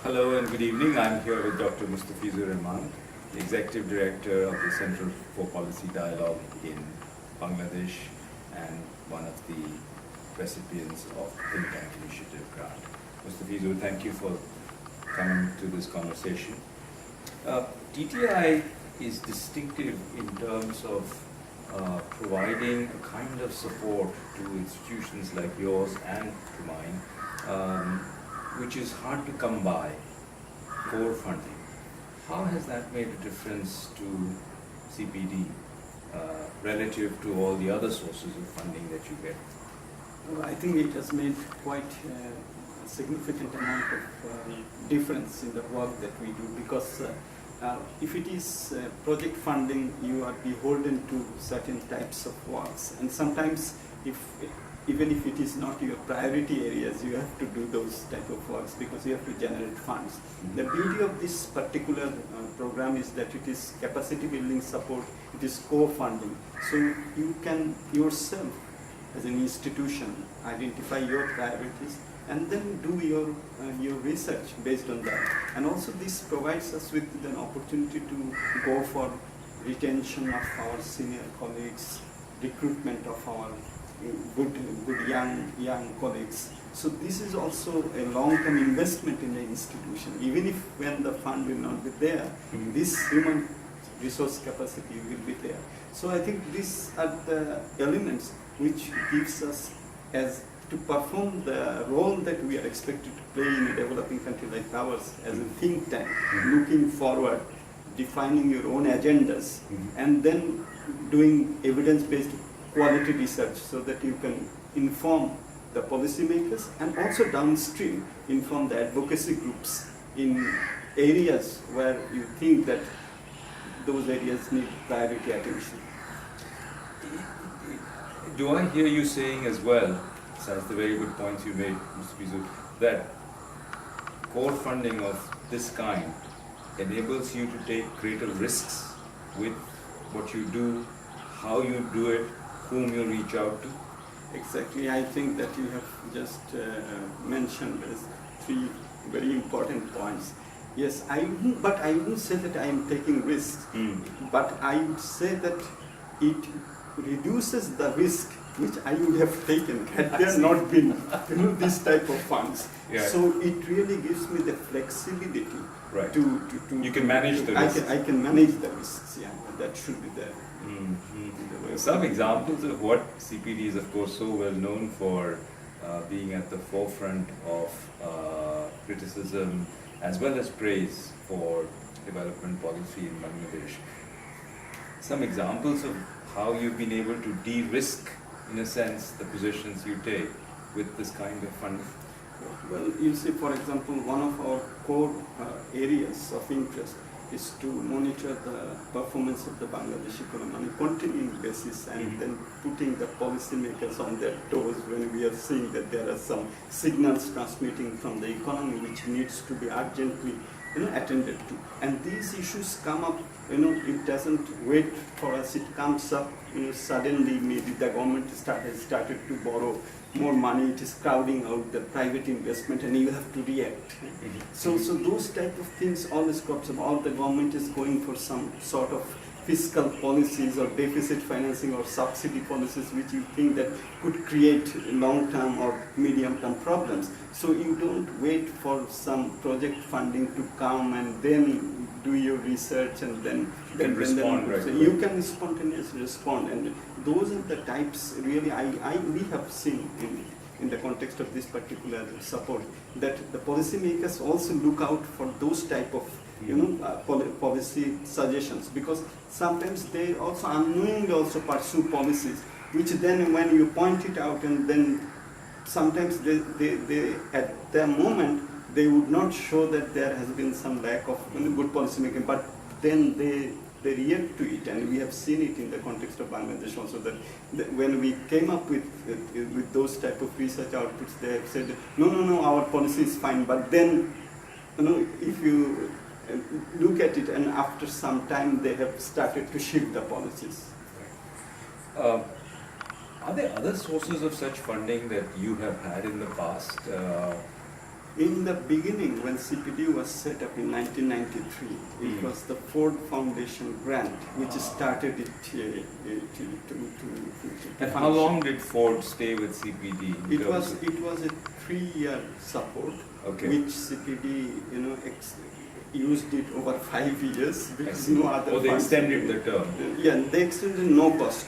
Hello and good evening. I'm here with Dr. Mustafizur, Rahman, the Executive Director of the Centre for Policy Dialogue in Bangladesh and one of the recipients of the Think Tank Initiative grant. Mustafizur, thank you for coming to this conversation. TTI is distinctive in terms of providing a kind of support to institutions like yours and to mine, which is hard to come by, core funding. How has that made a difference to CPD relative to all the other sources of funding that you get? Well, I think it has made quite a significant amount of difference in the work that we do, because if it is project funding, you are beholden to certain types of works, and sometimes even if it is not your priority areas, you have to do those type of works because you have to generate funds. The beauty of this particular program is that it is capacity building support, it is co-funding. So you can yourself as an institution identify your priorities and then do your research based on that. And also this provides us with an opportunity to go for retention of our senior colleagues, recruitment of our good young colleagues. So this is also a long-term investment in the institution. Even if when the fund will not be there, this human resource capacity will be there. So I think these are the elements which gives us as to perform the role that we are expected to play in a developing country like ours as a think tank, looking forward, defining your own agendas, and then doing evidence-based quality research so that you can inform the policymakers and also downstream inform the advocacy groups in areas where you think that those areas need priority attention. Do I hear you saying as well, besides the very good points you made, Mr. Pizu, that core funding of this kind enables you to take greater risks with what you do, how you do it, whom you reach out to? Exactly. I think that you have just mentioned as three very important points. Yes, but I wouldn't say that I am taking risks, but I would say that it reduces the risk which I would have taken had there not been this type of funds. Yeah. So it really gives me the flexibility to you can manage the risks. I can manage the risks, yeah, that should be there. Some examples of what CPD is, of course, so well known for being at the forefront of criticism as well as praise for development policy in Bangladesh. Some examples of how you've been able to de-risk, in a sense, the positions you take with this kind of funding? Well, you see, for example, one of our core areas of interest is to monitor the performance of the Bangladesh economy on a continuing basis and then putting the policymakers on their toes when we are seeing that there are some signals transmitting from the economy which needs to be urgently attended to. And these issues come up, it doesn't wait for us, it comes up, suddenly maybe the government has started to borrow more money, it is crowding out the private investment and you have to react. So those type of things always crops up. All the government is going for some sort of fiscal policies or deficit financing or subsidy policies which you think that could create long-term or medium-term problems. So you don't wait for some project funding to come and then do your research and then respond. So you can spontaneously respond, and those are the types really we have seen in the context of this particular support, that the policymakers also look out for those type of policy suggestions, because sometimes they also unknowingly also pursue policies which then when you point it out and then sometimes they at the moment they would not show that there has been some lack of good policy making, but then they react to it, and we have seen it in the context of Bangladesh also, that when we came up with those type of research outputs, they have said, no, our policy is fine, but then if you look at it and after some time they have started to shift the policies. Are there other sources of such funding that you have had in the past In the beginning, when CPD was set up in 1993, it was the Ford Foundation grant which started it And how long did Ford stay with CPD? It was a 3-year support, Okay. which CPD used it over 5 years because no other. Oh, they funds- extended the term. Yeah, they extended no cost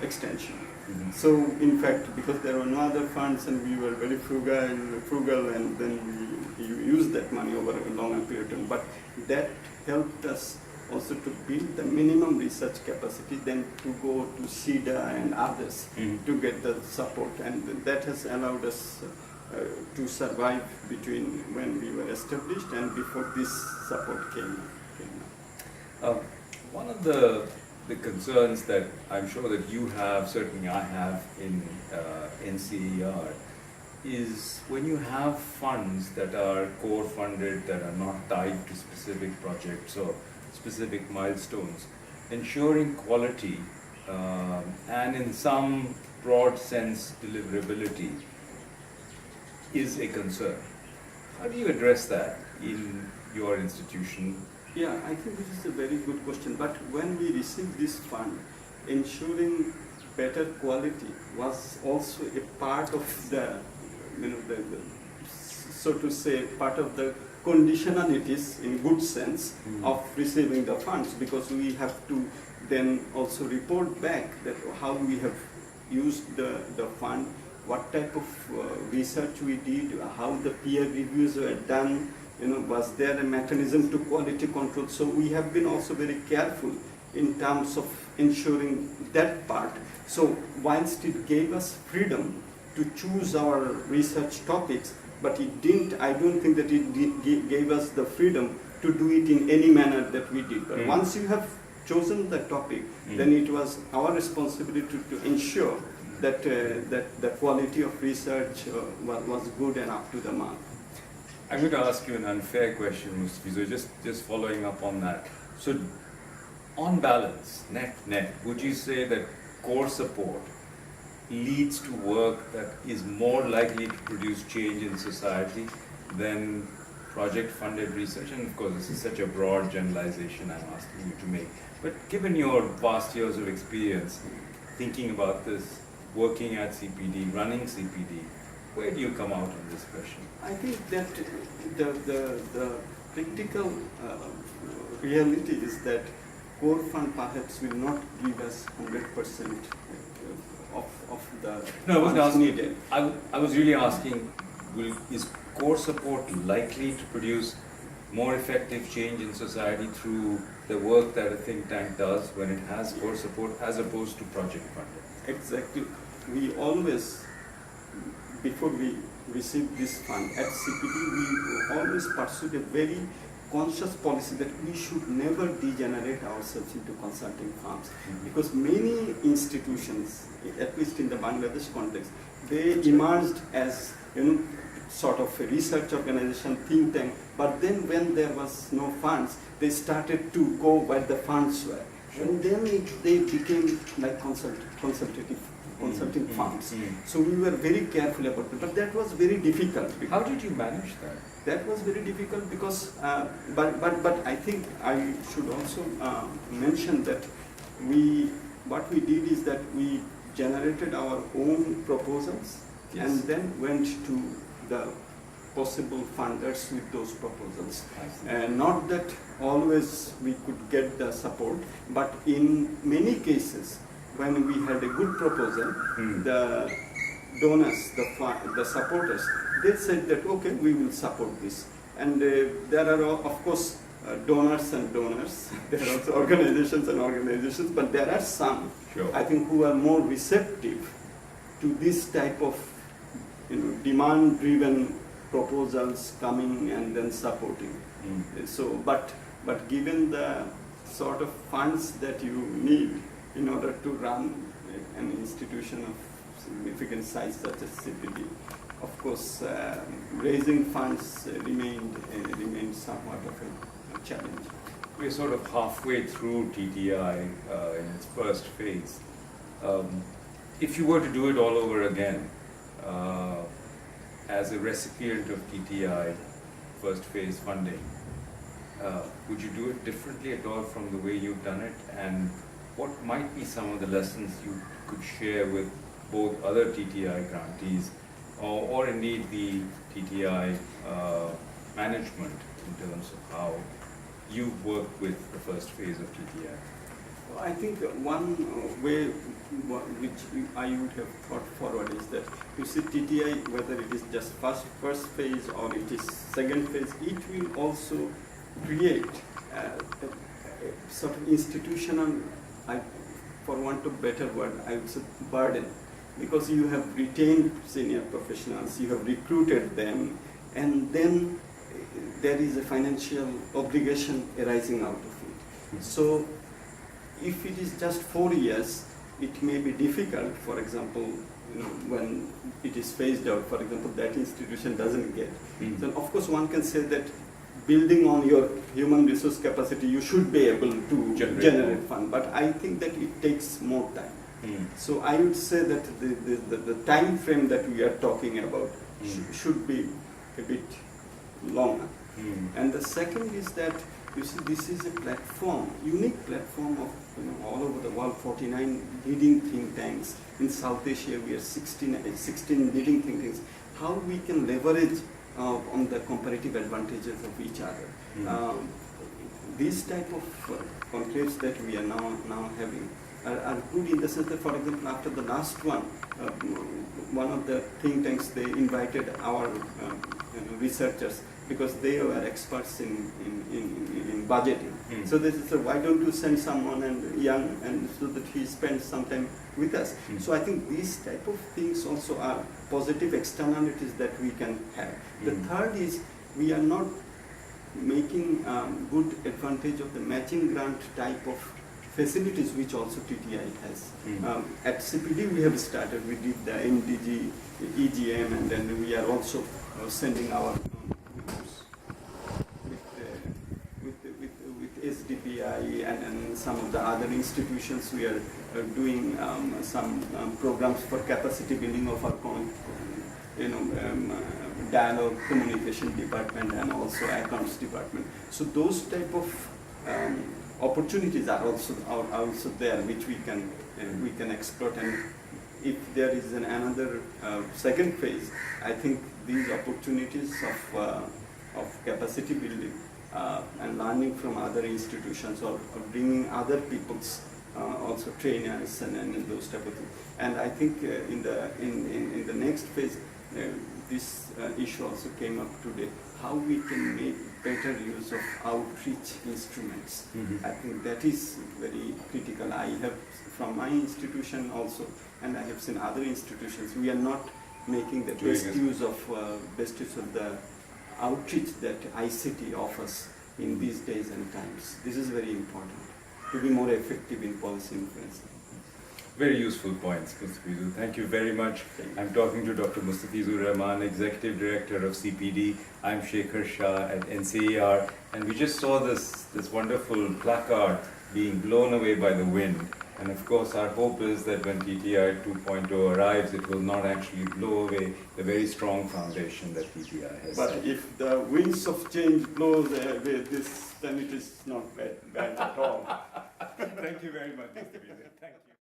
extension. Mhm. So, in fact, because there were no other funds and we were very frugal, and then we used that money over a longer period of time. But that helped us also to build the minimum research capacity, then to go to SIDA and others to get the support. And that has allowed us to survive between when we were established and before this support came. One of the concerns that I'm sure that you have, certainly I have in NCAER, is when you have funds that are core funded, that are not tied to specific projects or specific milestones, ensuring quality and in some broad sense deliverability is a concern. How do you address that in your institution? Yeah, I think this is a very good question. But when we received this fund, ensuring better quality was also a part of the, so to say, part of the conditionalities in good sense of receiving the funds, because we have to then also report back that how we have used the fund, what type of research we did, how the peer reviews were done, was there a mechanism to quality control. So we have been also very careful in terms of ensuring that part. So whilst it gave us freedom to choose our research topics, but it didn't, I don't think that it gave us the freedom to do it in any manner that we did. But once you have chosen the topic, then it was our responsibility to ensure that that the quality of research was good and up to the mark. I'm going to ask you an unfair question, Mustafizur, just following up on that. So, on balance, net, would you say that core support leads to work that is more likely to produce change in society than project-funded research? And of course, this is such a broad generalization I'm asking you to make. But given your vast years of experience thinking about this, working at CPD, running CPD, where do you come out on this question? I think that the critical reality is that core fund perhaps will not give us 100% of the No, I wasn't funds asking. needed. I was really asking, is core support likely to produce more effective change in society through the work that a think tank does when it has core support as opposed to project funding? Exactly. We always, before we received this fund at CPD, we always pursued a very conscious policy that we should never degenerate ourselves into consulting firms, because many institutions, at least in the Bangladesh context, they emerged as sort of a research organization, think tank, but then when there was no funds, they started to go where the funds were. And then they became like consulting firms. So we were very careful about it, but that was very difficult. How did you manage that? That was very difficult because, but I think I should also mention that what we did is that we generated our own proposals and then went to the possible funders with those proposals. Not that always we could get the support, but in many cases, when we had a good proposal, the donors, the supporters, they said that, okay, we will support this. And there are, of course, donors and donors. There are also organizations and organizations, but there are some, I think, who are more receptive to this type of demand-driven proposals coming and then supporting. So, but given the sort of funds that you need in order to run an institution of significant size such as CPD, of course, raising funds remained somewhat of a challenge. We're sort of halfway through TTI in its first phase. If you were to do it all over again, as a recipient of TTI first phase funding, would you do it differently at all from the way you've done it? And what might be some of the lessons you could share with both other TTI grantees or indeed the TTI management in terms of how you work with the first phase of TTI? I think one way which I would have thought forward is that you see TTI, whether it is just first phase or it is second phase, it will also create a sort of institutional, for want of better word, I would say burden, because you have retained senior professionals, you have recruited them, and then there is a financial obligation arising out of it. So if it is just 4 years, it may be difficult, for example, when it is phased out, for example, that institution doesn't get. Then of course one can say that building on your human resource capacity, you should be able to generate fund, but I think that it takes more time. So I would say that the time frame that we are talking about should be a bit longer. And the second is that you see this is a platform, unique platform of all over the world, 49 leading think tanks. In South Asia we are 16 leading think tanks. How we can leverage on the comparative advantages of each other. These type of conclaves that we are now having are good in the sense that, for example, after the last one of the think tanks, they invited our researchers because they were experts in budgeting. So they said, why don't you send someone young and so that he spends some time with us. So I think these type of things also are positive externalities that we can have. The third is we are not making good advantage of the matching grant type of facilities which also TTI has. At CPD we have started, we did the MDG, EGM, and then we are also sending our with SDPI and some of the other institutions. We are doing some programs for capacity building of our dialogue communication department and also accounts department. So those type of opportunities are also there which we can exploit, and if there is another second phase, I think these opportunities of capacity building and learning from other institutions or bringing other people's also trainers and those type of things. And I think in the next phase, this issue also came up today, how we can make better use of outreach instruments. I think that is very critical. I have from my institution also, and I have seen other institutions, we are not making the best use of the outreach that ICT offers in these days and times. This is very important to be more effective in policy influence. Very useful points, Mustafizur. Thank you very much. I'm talking to Dr. Mustafizur Rahman, Executive Director of CPD. I'm Shekhar Shah at NCAER, and we just saw this wonderful placard being blown away by the wind. And of course, our hope is that when TTI 2.0 arrives, it will not actually blow away the very strong foundation that TTI has. But if the winds of change blow away this, then it is not bad at all. Thank you very much, Mr. Thank you.